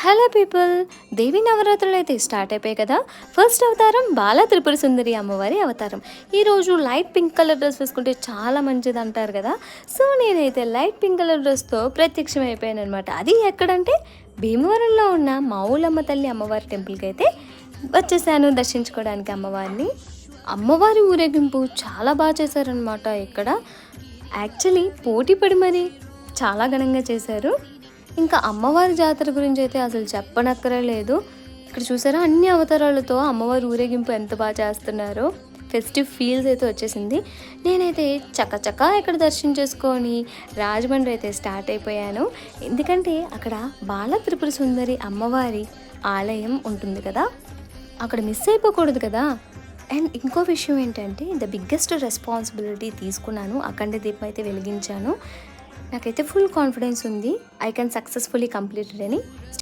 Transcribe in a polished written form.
Hello people, దేవి నవరాత్రులు అయితే start అయిపోయాయి కదా. ఫస్ట్ అవతారం బాల త్రిపుర సుందరి అమ్మవారి అవతారం. ఈరోజు లైట్ పింక్ కలర్ డ్రెస్ వేసుకుంటే చాలా మంచిది అంటారు కదా. సో నేనైతే లైట్ పింక్ కలర్ డ్రెస్తో ప్రత్యక్షం అయిపోయాను అనమాట. అది ఎక్కడంటే భీమవరంలో ఉన్న మావులమ్మ తల్లి అమ్మవారి టెంపుల్కి అయితే వచ్చేసాను దర్శించుకోవడానికి అమ్మవారిని. అమ్మవారి ఊరేగింపు చాలా బాగా చేశారనమాట. ఇక్కడ యాక్చువల్లీ పోటీ పడి మరి చాలా ఘనంగా చేశారు. ఇంకా అమ్మవారి జాతర గురించి అయితే అసలు చెప్పనక్కరలేదు. ఇక్కడ చూసారా, అన్ని అవతారాలతో అమ్మవారి ఊరేగింపు ఎంత బాగా చేస్తున్నారో. ఫెస్టివ్ ఫీల్స్ అయితే వచ్చేసింది. నేనైతే చకచకా ఇక్కడ దర్శనం చేసుకొని రాజమండ్రి అయితే స్టార్ట్ అయిపోయాను. ఎందుకంటే అక్కడ బాల త్రిపుర సుందరి అమ్మవారి ఆలయం ఉంటుంది కదా, అక్కడ మిస్ అయిపోకూడదు కదా. అండ్ ఇంకో విషయం ఏంటంటే ద బిగ్గెస్ట్ రెస్పాన్సిబిలిటీ తీసుకున్నాను. అఖండ దీపం అయితే వెలిగించాను. నాకైతే ఫుల్ కాన్ఫిడెన్స్ ఉంది ఐ కెన్ సక్సెస్ఫుల్లీ కంప్లీటెడ్ అని.